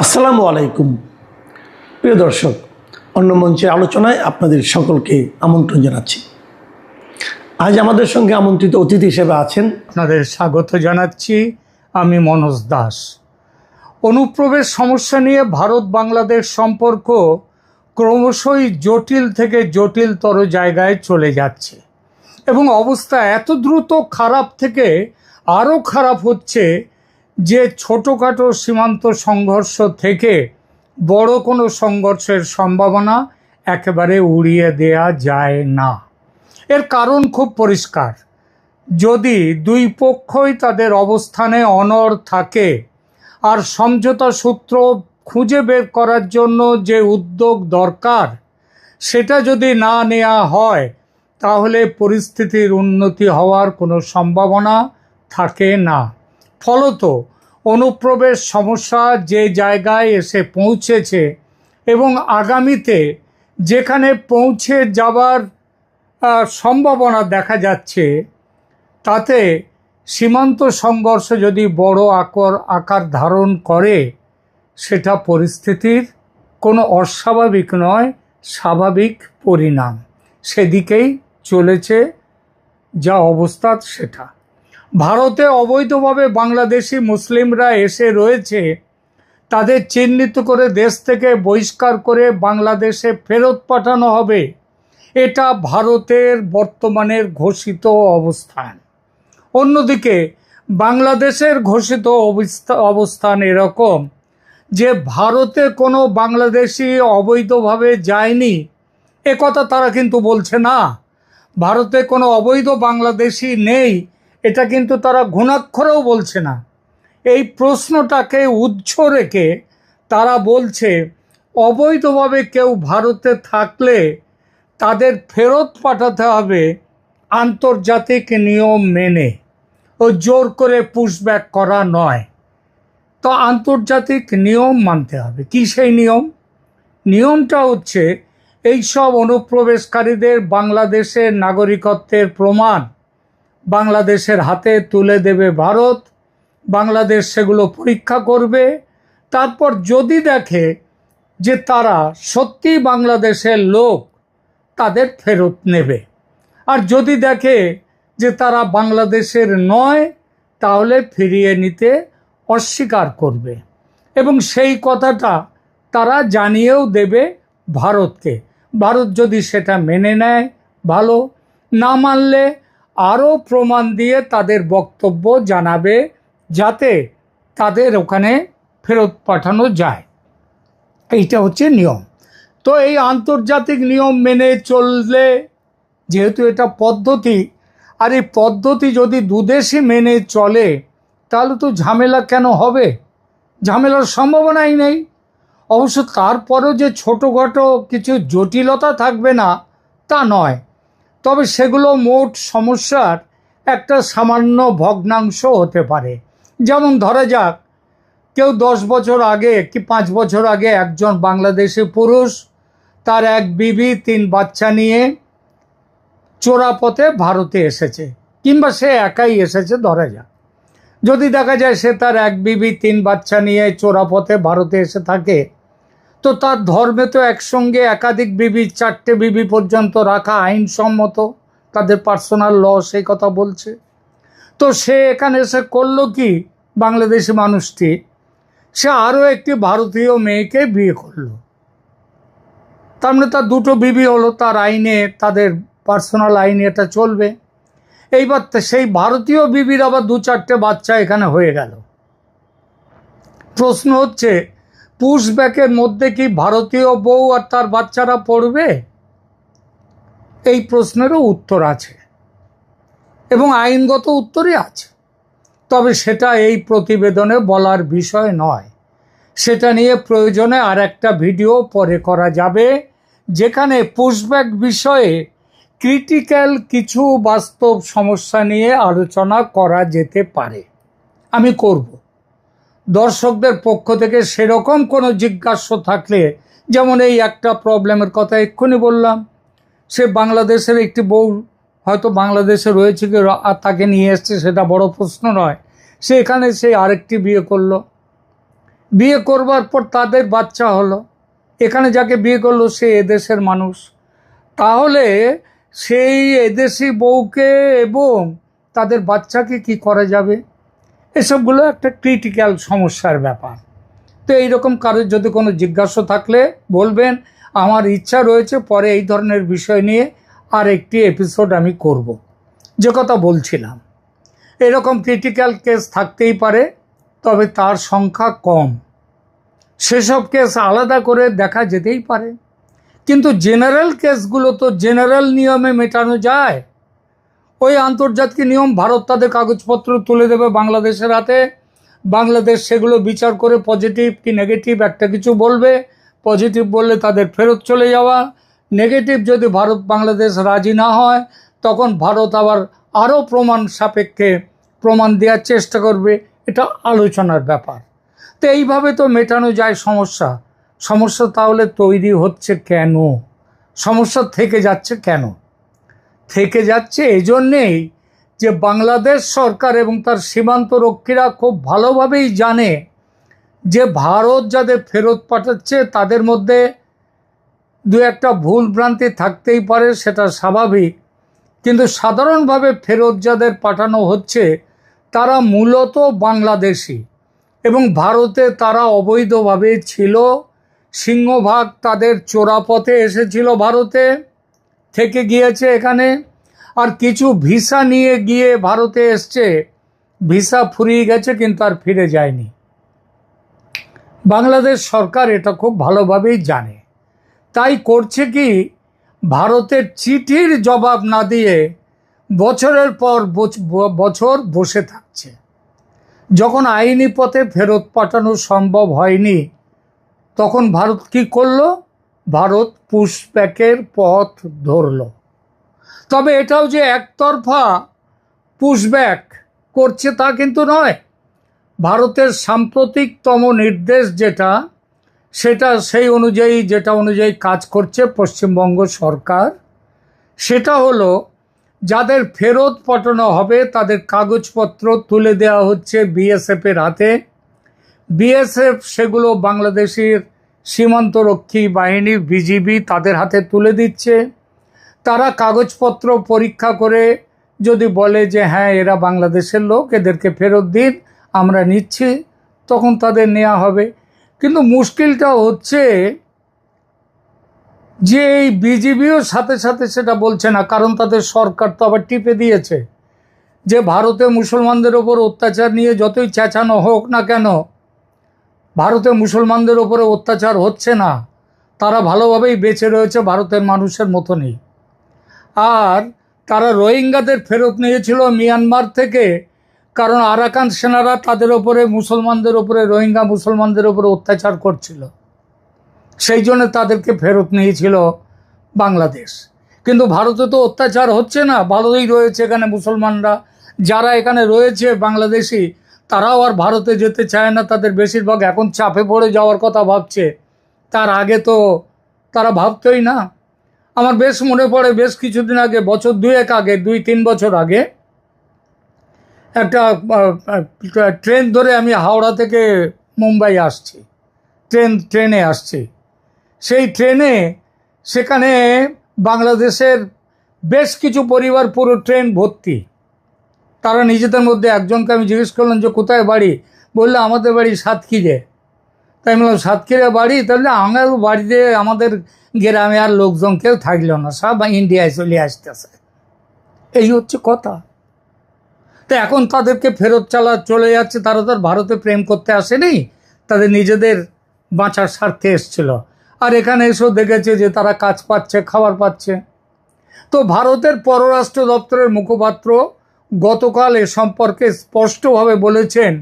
আসসালামু আলাইকুম প্রিয় দর্শক, অন্য মঞ্চের আলোচনায় আপনাদের সকলকে আমন্ত্রণ জানাচ্ছি। আজ আমাদের সঙ্গে আমন্ত্রিত অতিথি হিসেবে আছেন, আপনাদের স্বাগত জানাচ্ছি। আমি মনোজ দাস। অনুপ্রবেশ সমস্যা নিয়ে ভারত বাংলাদেশ সম্পর্ক ক্রমশই জটিল থেকে জটিলতর জায়গায় চলে যাচ্ছে এবং অবস্থা এত দ্রুত খারাপ থেকে আরও খারাপ হচ্ছে যে ছোটোখাটো সীমান্ত সংঘর্ষ থেকে বড় কোনো সংঘর্ষের সম্ভাবনা একেবারে উড়িয়ে দেয়া যায় না। এর কারণ খুব পরিষ্কার। যদি দুই পক্ষই তাদের অবস্থানে অনড় থাকে আর সমঝোতা সূত্র খুঁজে বের করার জন্য যে উদ্যোগ দরকার সেটা যদি না নেওয়া হয়, তাহলে পরিস্থিতির উন্নতি হওয়ার কোনো সম্ভাবনা থাকে না। ফলত অনুপ্রবেশ সমস্যা যে জায়গায় এসে পৌঁছেছে এবং আগামীতে যেখানে পৌঁছে যাবার সম্ভাবনা দেখা যাচ্ছে, তাতে সীমান্ত সংঘর্ষ যদি বড় আকার ধারণ করে, সেটা পরিস্থিতির কোনো অস্বাভাবিক নয়, স্বাভাবিক পরিণাম। সেদিকেই চলেছে যা অবস্থা সেটা। ভারতে অবৈধভাবে বাংলাদেশি মুসলিমরা এসে রয়েছে, তাদের চিহ্নিত করে দেশ থেকে বহিষ্কার করে বাংলাদেশে ফেরত পাঠানো হবে। এটা ভারতের বর্তমানের ঘোষিত অবস্থান। অন্যদিকে বাংলাদেশের ঘোষিত অবস্থান এরকম যে ভারতে কোনো বাংলাদেশি অবৈধভাবে যায়নি, একথা তারা কিন্তু বলছে না। ভারতে কোনো অবৈধ বাংলাদেশি নেই, এটা কিন্তু তারা ঘুণাক্ষরেও বলছে না। এই প্রশ্নটাকে উৎস রেখে তারা বলছে অবৈধভাবে কেউ ভারতে থাকলে তাদের ফেরত পাঠাতে হবে আন্তর্জাতিক নিয়ম মেনে, ও জোর করে পুশব্যাক করা নয়। তো আন্তর্জাতিক নিয়ম মানতে হবে। কি সেই নিয়ম? নিয়মটা হচ্ছে এইসব অনুপ্রবেশকারীদের বাংলাদেশের নাগরিকত্বের প্রমাণ বাংলাদেশের হাতে তুলে দেবে ভারত। বাংলাদেশ সেগুলো পরীক্ষা করবে, তারপর যদি দেখে যে তারা সত্যি বাংলাদেশের লোক, তাদের ফেরত নেবে। আর যদি দেখে যে তারা বাংলাদেশের নয়, তাহলে ফিরিয়ে নিতে অস্বীকার করবে এবং সেই কথাটা তারা জানিয়েও দেবে ভারতকে। ভারত যদি সেটা মেনে নেয় ভালো, না মানলে আরও প্রমাণ দিয়ে তাদের বক্তব্য জানাবে, যাতে তাদের ওখানে ফেরত পাঠানো যায়। এইটা হচ্ছে নিয়ম। তো এই আন্তর্জাতিক নিয়ম মেনে চললে, যেহেতু এটা পদ্ধতি, আর এই পদ্ধতি যদি দুদেশই মেনে চলে, তাহলে তো ঝামেলা কেন হবে? ঝামেলার সম্ভাবনাই নেই। অবশ্য তারপরেও যে ছোটোখাটো কিছু জটিলতা থাকবে না তা নয়, তবে সেগুলো মোট সমস্যার একটা সামান্য ভগ্নাংশ হতে পারে। যেমন ধরা যাক, কেউ 10 বছর আগে কি 5 বছর আগে একজন বাংলাদেশি পুরুষ তার এক বিবি 3 বাচ্চা নিয়ে চোরাপথে ভারতে এসেছে, কিংবা সে একাই এসেছে ধরা যাক। যদি দেখা যায় সে তার এক বিবি 3 বাচ্চা নিয়ে চোরাপথে ভারতে এসে থাকে, তো তার ধর্মে তো একসঙ্গে একাধিক বিবি, 4টে বিবি পর্যন্ত রাখা আইনসম্মত, তাদের পার্সোনাল ল সেই কথা বলছে। তো সে এখানে এসে করলো কি, বাংলাদেশি মানুষটি, সে আরও একটি ভারতীয় মেয়েকে বিয়ে করলো। তার মানে তার 2টো বিবি হলো, তার আইনে, তাদের পার্সোনাল আইনে এটা চলবে। এইবার সেই ভারতীয় বিবির আবার 2-4টে বাচ্চা এখানে হয়ে গেল। প্রশ্ন হচ্ছে, পুশব্যাকের মধ্যে কি ভারতীয় বউ আর তার বাচ্চারা পড়বে? এই প্রশ্নেরও উত্তর আছে এবং আইনগত উত্তরই আছে। তবে সেটা এই প্রতিবেদনে বলার বিষয় নয়। সেটা নিয়ে প্রয়োজনে আর একটা ভিডিও পরে করা যাবে, যেখানে পুশব্যাক বিষয়ে ক্রিটিক্যাল কিছু বাস্তব সমস্যা নিয়ে আলোচনা করা যেতে পারে। আমি করব। দর্শকদের পক্ষ থেকে সেরকম কোনো জিজ্ঞাসা থাকলে, যেমন এই একটা প্রবলেমের কথা এক্ষুনি বললাম, সে বাংলাদেশের একটি বউ হয়তো বাংলাদেশে রয়েছে কি আর তাকে নিয়ে এসছে, সেটা বড় প্রশ্ন নয়। সে এখানে সে আরেকটি বিয়ে করলো, বিয়ে করবার পর তাদের বাচ্চা হলো, এখানে যাকে বিয়ে করলো সে এদেশের মানুষ, তাহলে সেই এদেশি বউকে এবং তাদের বাচ্চাকে কি করা যাবে? এসবগুলো একটা ক্রিটিক্যাল সমস্যার ব্যাপার। তো এইরকম কারোর যদি কোনো জিজ্ঞাসা থাকলে বলবেন, আমার ইচ্ছা রয়েছে পরে এই ধরনের বিষয় নিয়ে আর একটি এপিসোড আমি করব। যে কথা বলছিলাম, এরকম ক্রিটিক্যাল কেস থাকতেই পারে, তবে তার সংখ্যা কম। সেসব কেস আলাদা করে দেখা যেতেই পারে, কিন্তু জেনারেল কেসগুলো তো জেনারেল নিয়মে মেটানো যায়। ওই আন্তর্জাতিক নিয়ম, ভারত তাদের কাগজপত্র তুলে দেবে বাংলাদেশের হাতে, বাংলাদেশ সেগুলো বিচার করে পজিটিভ কি নেগেটিভ একটা কিছু বলবে, পজিটিভ বললে তাদের ফেরত চলে যাওয়া, নেগেটিভ যদি ভারত বাংলাদেশ রাজি না হয় তখন ভারত আবার আরও প্রমাণ সাপেক্ষে প্রমাণ দেওয়ার চেষ্টা করবে। এটা আলোচনার ব্যাপার। তো এইভাবে তো মেটানো যায় সমস্যা। সমস্যা তাহলে তৈরি হচ্ছে কেন? সমস্যা থেকে যাচ্ছে কেন? থেকে যাচ্ছে এজন্যেই যে বাংলাদেশ সরকার এবং তার সীমান্ত রক্ষীরা খুব ভালোভাবেই জানে যে ভারত যাদের ফেরত পাঠাচ্ছে তাদের মধ্যে দু একটা ভুল ভ্রান্তি থাকতেই পারে, সেটা স্বাভাবিক, কিন্তু সাধারণভাবে ফেরত যাদের পাঠানো হচ্ছে তারা মূলত বাংলাদেশি এবং ভারতে তারা অবৈধভাবে ছিল। সিংহভাগ তাদের চোরাপথে এসেছিল, ভারতে থেকে গিয়েছে এখানে, আর কিছু ভিসা নিয়ে গিয়ে ভারতে এসছে, ভিসা ফুরিয়ে গেছে কিন্তু আর ফিরে যায়নি। বাংলাদেশ সরকার এটা খুব ভালোভাবেই জানে, তাই করছে কি, ভারতের চিঠির জবাব না দিয়ে বছরের পর বছর বসে থাকছে। যখন আইনি পথে ফেরত পাঠানো সম্ভব হয়নি তখন ভারত কি করলো? ভারত পুশব্যাকের পথ ধরল। তবে এটাও যে একতরফা পুশব্যাক করছে তা কিন্তু নয়। ভারতের সাম্প্রতিকতম নির্দেশ সেটা সেই অনুযায়ী কাজ করছে পশ্চিমবঙ্গ সরকার, সেটা হলো যাদের ফেরত পাঠানো হবে তাদের কাগজপত্র তুলে দেওয়া হচ্ছে বিএসএফের হাতে। বিএসএফ সেগুলো বাংলাদেশের সীমান্তরক্ষী বাহিনী বিজিবি তাদের হাতে তুলে দিচ্ছে। তারা কাগজপত্র পরীক্ষা করে যদি বলে যে হ্যাঁ এরা বাংলাদেশের লোক, এদেরকে ফেরত দিন, আমরা নিচ্ছি, তখন তাদের নেওয়া হবে। কিন্তু মুশকিলটা হচ্ছে যে এই বিজিবিও সাথে সাথে সেটা বলছে না, কারণ তাদের সরকার তো আবার টিপে দিয়েছে যে ভারতে মুসলমানদের ওপর অত্যাচার নিয়ে যতই চেঁচানো হোক না কেন, ভারতে মুসলমানদের ওপরে অত্যাচার হচ্ছে না, তারা ভালোভাবেই বেঁচে রয়েছে ভারতের মানুষের মতনই। আর তারা রোহিঙ্গাদের ফেরত নিয়েছিল মিয়ানমার থেকে, কারণ আরাকান সেনারা তাদের ওপরে মুসলমানদের ওপরে রোহিঙ্গা মুসলমানদের ওপরে অত্যাচার করছিল, সেই জন্য তাদেরকে ফেরত নিয়েছিল বাংলাদেশ। কিন্তু ভারতে তো অত্যাচার হচ্ছে না, ভালোই রয়েছে এখানে মুসলমানরা। যারা এখানে রয়েছে বাংলাদেশি তারাও আর ভারতে যেতে চায় না, তাদের বেশিরভাগ এখন চাপে পড়ে যাওয়ার কথা ভাবছে, তার আগে তো তারা ভাবতই না। আমার বেশ মনে পড়ে বেশ কিছুদিন আগে, বছর দুয়েক আগে, 2-3 বছর আগে, একটা ট্রেন ধরে আমি হাওড়া থেকে মুম্বাই আসছি, ট্রেনে আসছি। সেই ট্রেনে সেখানে বাংলাদেশের বেশ কিছু পরিবার, পুরো ট্রেন ভর্তি। তারা নিজেদের মধ্যে, একজনকে আমি জিজ্ঞেস করলাম যে কোথায় বাড়ি, বললে আমাদের বাড়ি সাতক্ষীরে। তাই আমি বললাম সাতক্ষীরে বাড়ি, তাহলে আমার বাড়িতে আমাদের গ্রামে আর লোকজন কেউ থাকলো না, সব ইন্ডিয়ায় চলে আসতেছে। এই হচ্ছে কথা। তো এখন তাদেরকে ফেরত চলে যাচ্ছে, তারা তো আর ভারতে প্রেম করতে আসেনি, তাদের নিজেদের বাঁচার স্বার্থে এসছিল, আর এখানে এসেও দেখেছে যে তারা কাজ পাচ্ছে, খাবার পাচ্ছে। তো ভারতের পররাষ্ট্র দপ্তরের মুখপাত্র গতকাল এ সম্পর্কে স্পষ্টভাবে বলেছেন,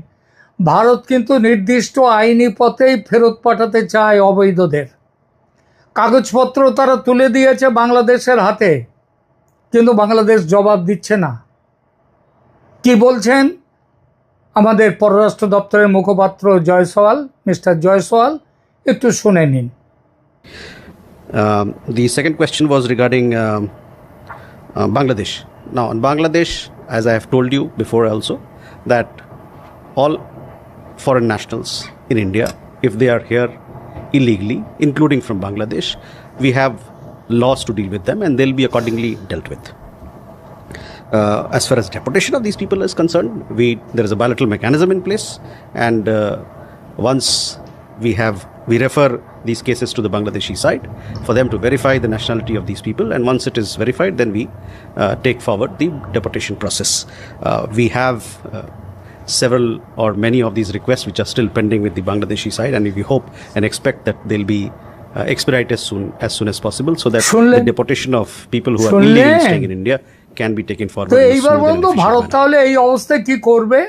ভারত কিন্তু নির্দিষ্ট আইনি পথেই ফেরত পাঠাতে চায় অবৈধদের। কাগজপত্র তারা তুলে দিয়েছে বাংলাদেশের হাতে, কিন্তু বাংলাদেশ জবাব দিচ্ছে না। কি বলছেন আমাদের পররাষ্ট্র দপ্তরের মুখপাত্র জয়সওয়াল, মিস্টার জয়সওয়াল, একটু শুনে নিন। The second question was regarding Bangladesh. Now, in Bangladesh, as I have told you before also, that all foreign nationals in India if they are here illegally, including from Bangladesh, we have laws to deal with them and they'll be accordingly dealt with. As far as deportation of these people is concerned, there is a bilateral mechanism in place, and once we refer these cases to the Bangladeshi side for them to verify the nationality of these people, and once it is verified, then we take forward the deportation process. We have several or many of these requests which are still pending with the Bangladeshi side, and we hope and expect that they'll be expedited as soon as possible, so that the deportation of people who are illegally staying in India can be taken forward. তো এইবার বলুন তো ভারত তাহলে এই অবস্থায় কি করবে?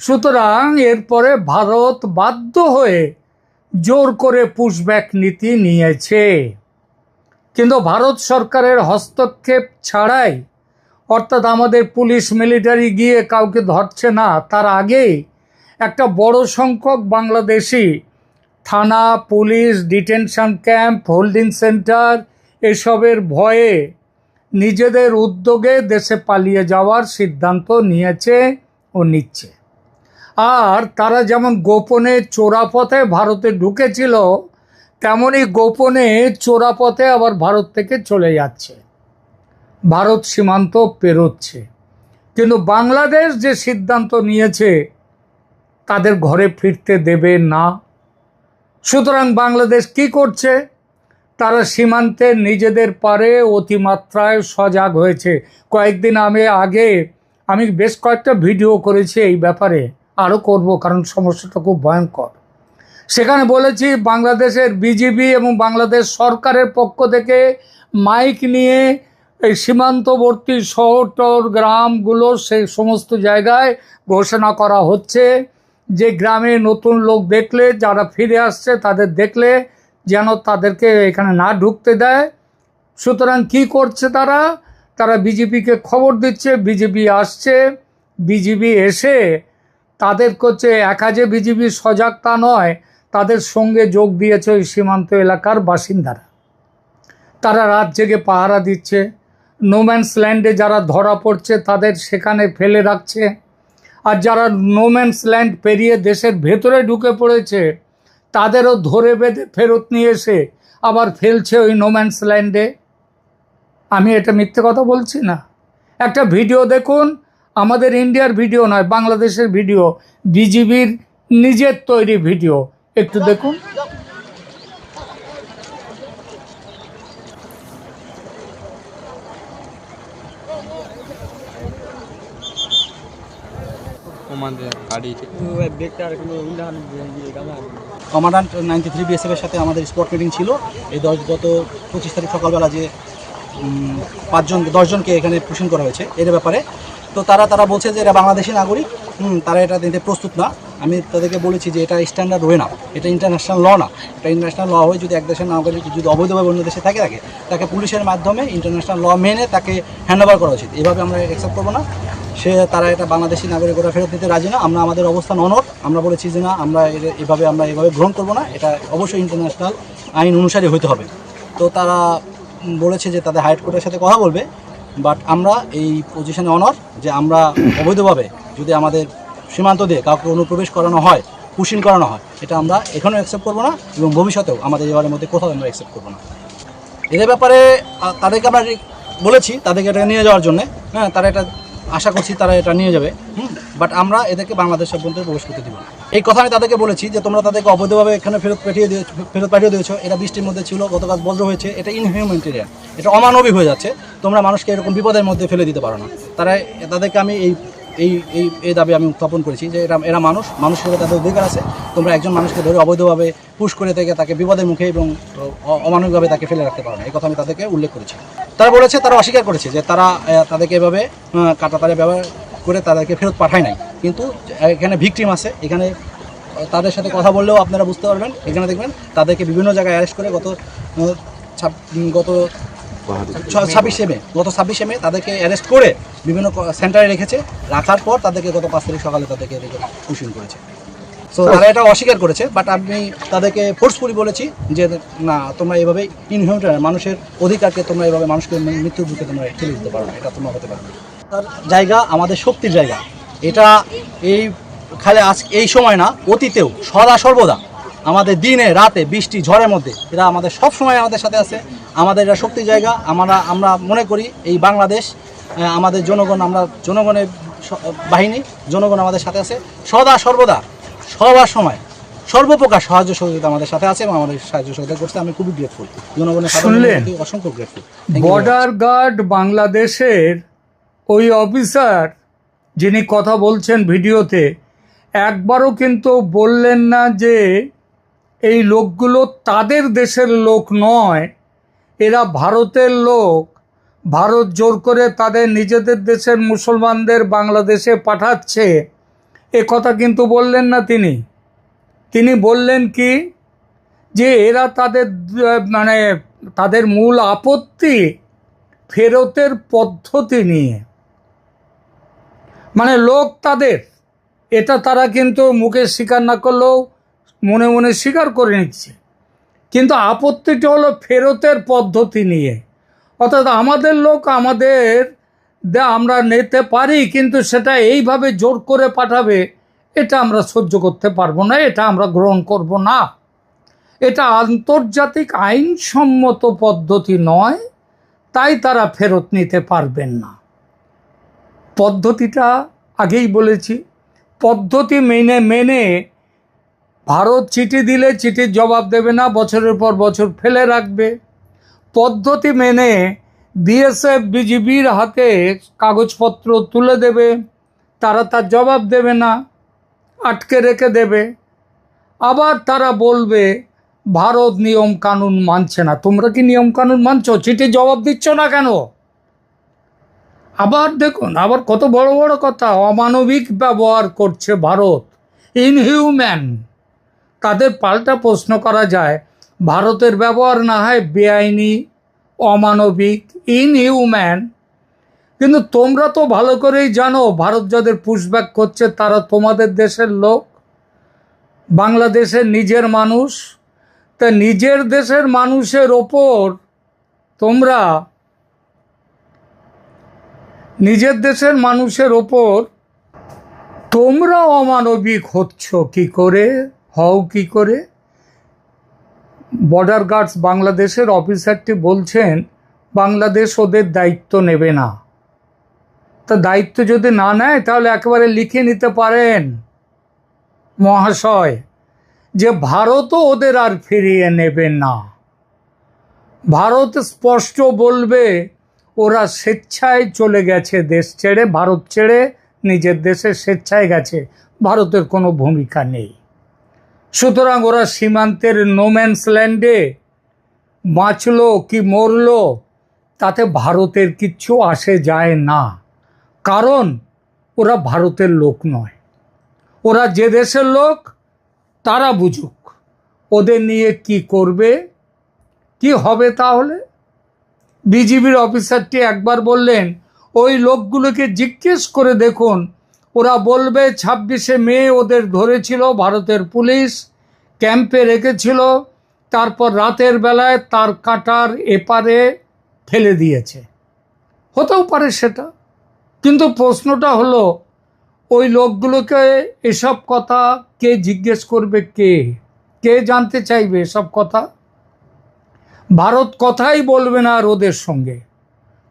সুতরাং এরপরে ভারত বাধ্য হয়ে জোর করে পুশব্যাক নীতি নিয়েছে, কিন্তু ভারত সরকারের হস্তক্ষেপ ছাড়াই, অর্থাৎ আমাদের পুলিশ মিলিটারি গিয়ে কাউকে ধরছে না, তার আগেই একটা বড় সংখ্যক বাংলাদেশি থানা, police, detention camp, holding centre এসবের ভয়ে নিজেদের উদ্যোগে দেশে পালিয়ে যাওয়ার সিদ্ধান্ত নিয়েছে ও নিচ্ছে। আর তারা যেমন গোপনে চোরাপথে ভারতে ঢুকেছিল, তেমনই গোপনে চোরাপথে আবার ভারত থেকে চলে যাচ্ছে, ভারত সীমান্ত পেরোচ্ছে। কিন্তু বাংলাদেশ যে সিদ্ধান্ত নিয়েছে তাদের ঘরে ফিরতে দেবে না। সুতরাং বাংলাদেশ কি করছে? তারা সীমান্তে নিজেদের পারে অতিমাত্রায় সজাগ হয়েছে। কয়েকদিন আগে আমি বেশ কয়েকটা ভিডিও করেছি এই ব্যাপারে, আরও করব, কারণ সমস্যাটা খুব ভয়ঙ্কর। সেখানে বলেছি বাংলাদেশের বিজিবি এবং বাংলাদেশ সরকারের পক্ষ থেকে মাইক নিয়ে এই সীমান্তবর্তী শহর গ্রামগুলো সেই সমস্ত জায়গায় ঘোষণা করা হচ্ছে যে গ্রামে নতুন লোক দেখলে, যারা ফিরে আসছে তাদের দেখলে যেন তাদেরকে এখানে না ঢুকতে দেয়। সুতরাং কি করছে তারা বিজেপিকে খবর দিচ্ছে, বিজেপি আসছে। বিজেপি এসে তাদের করছে একা যে বিজেপি সজাগ তা নয়, তাদের সঙ্গে যোগ দিয়েছে ওই সীমান্ত এলাকার বাসিন্দারা। তারা রাত জেগে পাহারা দিচ্ছে। নোম্যান্স ল্যান্ডে যারা ধরা পড়ছে তাদের সেখানে ফেলে রাখছে, আর যারা নোম্যান্স ল্যান্ড পেরিয়ে দেশের ভেতরে ঢুকে পড়েছে তাদেরও ধরে বেঁধে ফেরত নিয়ে এসে আবার ফেলছে ওই নোম্যান্স ল্যান্ডে। আমি এটা মিথ্যে কথা বলছি না। একটা ভিডিও দেখুন, আমাদের ইন্ডিয়ার ভিডিও নয়, বাংলাদেশের ভিডিও, বিজিবির নিজের তৈরি ভিডিও, একটু দেখুন। কমান্ডান্ট 93 বিএসএফের সাথে আমাদের স্পট মিটিং ছিল এই গত 25 তারিখ সকালবেলা, যে 10 জনকে এখানে পুশিং করা হয়েছে এর ব্যাপারে। তো তারা বলছে যে এরা বাংলাদেশি নাগরিক, তারা এটা দিতে প্রস্তুত না। আমি তাদেরকে বলেছি যে এটা স্ট্যান্ডার্ড ওয়ে না, এটা ইন্টারন্যাশনাল ল না। এটা ইন্টারন্যাশনাল ল হয়ে যদি এক দেশের নাগরিক যদি অবৈধভাবে অন্য দেশে থাকে তাকে পুলিশের মাধ্যমে ইন্টারন্যাশনাল ল মেনে তাকে হ্যান্ডওভার করা উচিত। এভাবে আমরা অ্যাকসেপ্ট করবো না। তারা এটা বাংলাদেশি নাগরিক ওরা ফেরত নিতে রাজি না। আমরা আমাদের অবস্থান অনড়, আমরা বলেছি যে না, আমরা এভাবে গ্রহণ করবো না, এটা অবশ্যই ইন্টারন্যাশনাল আইন অনুসারে হতে হবে। তো তারা বলেছে যে তাদের হাই কোর্টের সাথে কথা বলবে, বাট আমরা এই পজিশনে অনড় যে আমরা অবৈধভাবে যদি আমাদের সীমান্ত দিয়ে কাউকে অনুপ্রবেশ করানো হয়, পুশিং করানো হয়, এটা আমরা এখনও অ্যাকসেপ্ট করবো না এবং ভবিষ্যতেও আমাদের এবারের মধ্যে কোথাও আমরা অ্যাকসেপ্ট করবো না। এদের ব্যাপারে তাদেরকে আমরা বলেছি তাদেরকে এটা নিয়ে যাওয়ার জন্যে, তারা এটা আশা করছি তারা এটা নিয়ে যাবে, বাট আমরা এদেরকে বাংলাদেশের মধ্যে প্রবেশ করতে দিব না। এই কথা আমি তাদেরকে বলেছি যে তোমরা তাদেরকে অবৈধভাবে এখানে ফেরত পাঠিয়ে দিয়েছো, এটা বৃষ্টির মধ্যে ছিল, গতকাল বজ্র হয়েছে, এটা ইনহিউম্যানিটেরিয়ান, এটা অমানবিক হয়ে যাচ্ছে। তোমরা মানুষকে এরকম বিপদের মধ্যে ফেলে দিতে পারো না। তাদেরকে আমি এই দাবি আমি উত্থাপন করেছি যে এরা মানুষ হিসেবে তাদের অধিকার আছে। তোমরা একজন মানুষকে ধরে অবৈধভাবে পুশ করে থেকে তাকে বিপদের মুখে এবং অমানবিকভাবে তাকে ফেলে রাখতে পারো না। এই কথা আমি তাদেরকে উল্লেখ করেছি। তারা বলেছে, তারা অস্বীকার করেছে যে তাদেরকে এভাবে কাঁটাতারে ব্যবহার করে তাদেরকে ফেরত পাঠায় নাই। কিন্তু এখানে ভিকটিম আছে, এখানে তাদের সাথে কথা বললেও আপনারা বুঝতে পারবেন। এখানে দেখবেন তাদেরকে বিভিন্ন জায়গায় অ্যারেস্ট করে গত 26 মে তাদেরকে অ্যারেস্ট করে বিভিন্ন সেন্টারে রেখেছে। রাখার পর তাদেরকে গত 5 তারিখ সকালে তাদেরকে পুশিং করেছে। সো তারা এটা অস্বীকার করেছে, বাট আমি তাদেরকে ফোর্সফুলি বলেছি যে না, তোমরা এভাবে ইনহিউম্যান মানুষের অধিকারকে তোমরা এভাবে মানুষকে মৃত্যুর বুকে তোমরা ঠেলে দিতে পারো না, এটা তোমরা হতে পারো না। তার জায়গা আমাদের শক্তির জায়গা। এটা এই খালি আজ এই সময় না, অতীতেও সদা সর্বদা আমাদের দিনে রাতে বৃষ্টি ঝড়ের মধ্যে এরা আমাদের সব সময় আমাদের সাথে আছে। আমাদের এটা শক্তির জায়গা। আমরা মনে করি এই বাংলাদেশ আমাদের জনগণ, আমরা জনগণের বাহিনী, জনগণ আমাদের সাথে আছে সদা সর্বদা, সবার সময় সর্বপ্রকার সাহায্য সহযোগিতা আমাদের সাথে আছে এবং আমাদের সাহায্য সহযোগিতা করছে। আমি খুবই গ্রেটফুল, জনগণের শুনলেন? অসংখ্য গ্রেটফুল। বর্ডার গার্ড বাংলাদেশের ওই অফিসার যিনি কথা বলছেন ভিডিওতে, একবারও কিন্তু বললেন না যে এই লোকগুলো তাদের দেশের লোক নয়, এরা ভারতের লোক, ভারত জোর করে তাদের নিজেদের দেশের মুসলমানদের বাংলাদেশে পাঠাচ্ছে, এ কথা কিন্তু বললেন না তিনি। তিনি বললেন কি, যে এরা তাদের মূল আপত্তি ফেরতের পদ্ধতি নিয়ে, লোক তাদের, এটা তারা কিন্তু মুখে স্বীকার না করলেও মনে মনে স্বীকার করে নিচ্ছে, কিন্তু আপত্তিটা হলো ফেরতের পদ্ধতি নিয়ে। অর্থাৎ আমাদের লোক আমরা নিতে পারি, কিন্তু সেটা এইভাবে জোর করে পাঠাবে, এটা আমরা সহ্য করতে পারবো না, এটা আমরা গ্রহণ করব না। এটা আন্তর্জাতিক আইনসম্মত পদ্ধতি নয়, তাই তারা ফেরত নিতে পারবেন না। পদ্ধতিটা আগেই বলেছি, পদ্ধতি মেনে ভারত চিঠি দিলে চিঠির জবাব দেবে না, বছরের পর বছর ফেলে রাখবে। পদ্ধতি মেনে বিএসএফ বিজিবির হাতে কাগজপত্র তুলে দেবে, তারা তার জবাব দেবে না, আটকে রেখে দেবে। আবার তারা বলবে ভারত নিয়ম কানুন মানছে না। তোমরা কি নিয়ম কানুন মানছো? চিঠি জবাব দিচ্ছ না কেন? আবার দেখুন, আবার কত বড় বড় কথা, অমানবিক ব্যবহার করছে ভারত, ইনহিউম্যান। তাদের পাল্টা প্রশ্ন করা যায়, ভারতের ব্যবহার না হয় বেআইনি, অমানবিক, ইনহিউম্যান, কিন্তু তোমরা তো ভালো করেই জানো ভারত যাদের পুশব্যাক করছে তারা তোমাদের দেশের লোক, বাংলাদেশের নিজের মানুষ। তা নিজের দেশের মানুষের ওপর তোমরা অমানবিক হচ্ছ কি করে, হও কি করে? বর্ডার গার্ডস বাংলাদেশের অফিসারটি বলছেন বাংলাদেশ ওদের দায়িত্ব নেবে না। তা দায়িত্ব যদি না নেয় তাহলে একেবারে লিখে নিতে পারেন মহাশয় যে ভারতও ওদের আর ফিরিয়ে নেবে না। ভারত স্পষ্ট বলবে ওরা স্বেচ্ছায় চলে গেছে দেশ ছেড়ে, ভারত ছেড়ে নিজের দেশে স্বেচ্ছায় গেছে, ভারতের কোনো ভূমিকা নেই। সুতরাং ওরা সীমান্তের নোম্যান্স ল্যান্ডে বাঁচলো কি মরলো তাতে ভারতের কিচ্ছু আসে যায় না, কারণ ওরা ভারতের লোক নয়। ওরা যে দেশের লোক তারা বুঝুক ওদের নিয়ে কি করবে, কি হবে। তাহলে বিজিবির অফিসারটি একবার বললেন ওই লোকগুলোকে জিজ্ঞেস করে দেখুন, ওরা বলবে 26শে মে ওদের ধরেছিল ভারতের পুলিশ, ক্যাম্পে রেখেছিল, তারপর রাতের বেলায় তার কাটার এপারে ফেলে দিয়েছে। হতেও পারে সেটা, কিন্তু প্রশ্নটা হলো ওই লোকগুলোকে এসব কথা কে জিজ্ঞেস করবে, কে জানতে চাইবে এসব কথা? ভারত কথাই বলবে না আর ওদের সঙ্গে।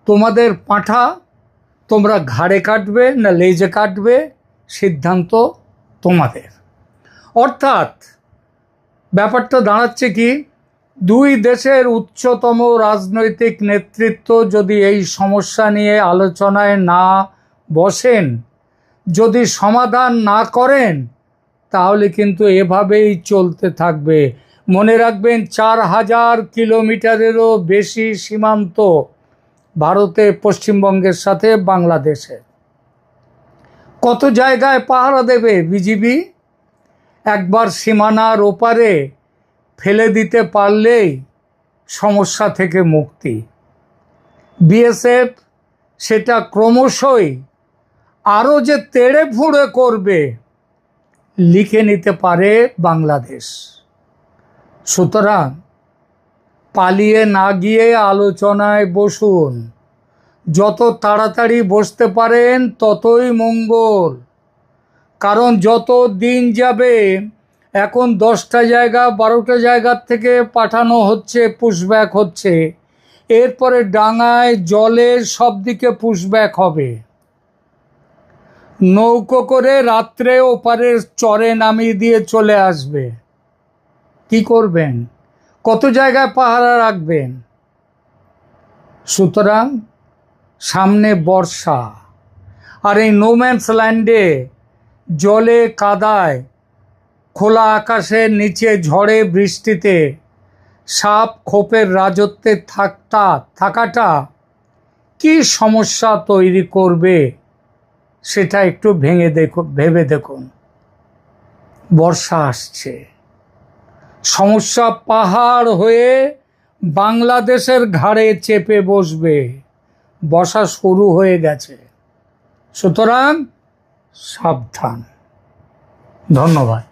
তোমাদের পাঁঠা তোমরা ঘাড়ে কাটবে না লেজে কাটবে, সিদ্ধান্ত তোমাদের। অর্থাৎ ব্যাপারটা দাঁড়াচ্ছে কি, দুই দেশের উচ্চতম রাজনৈতিক নেতৃত্ব যদি এই সমস্যা নিয়ে আলোচনায় না বসেন, যদি সমাধান না করেন, তাহলে কিন্তু এভাবেই চলতে থাকবে। মনে রাখবেন 4000 কিলোমিটারেরও বেশি সীমান্ত ভারতে, পশ্চিমবঙ্গের সাথে বাংলাদেশে। কত জায়গায় পাহারা দেবে বিজিবি? একবার সীমানার ওপারে ফেলে দিতে পারলেই সমস্যা থেকে মুক্তি। বিএসএফ সেটা ক্রমশই আরও যে তেড়ে ফুঁড়ে করবে লিখে নিতে পারে বাংলাদেশ। সুতরাং পালিয়ে না গিয়ে আলোচনায় বসুন, যত তাড়াতাড়ি বসতে পারেন ততই মঙ্গল। কারণ যত দিন যাবে এখন 10টা জায়গা 12টা জায়গার থেকে পাঠানো হচ্ছে, পুশব্যাক হচ্ছে। এরপরে ডাঙায় জলে সব দিকে পুশব্যাক হবে। নৌকো করে রাত্রে ওপারের চরে নামিয়ে দিয়ে চলে আসবে। কি করবেন? কত জায়গায় পাহারা রাখবেন? সুতরাং সামনে বর্ষা, আর এই নোম্যান্স ল্যান্ডে জলে কাদায়, খোলা আকাশের নিচে ঝড়ে বৃষ্টিতে সাপ খোপের রাজত্বে থাকাটা কি সমস্যা তৈরি করবে সেটা একটু ভেবে দেখুন। বর্ষা আসছে, সমস্যা পাহাড় হয়ে বাংলাদেশের ঘাড়ে চেপে বসবে। বর্ষা শুরু হয়ে গেছে, সুতরাং সাবধান। ধন্যবাদ।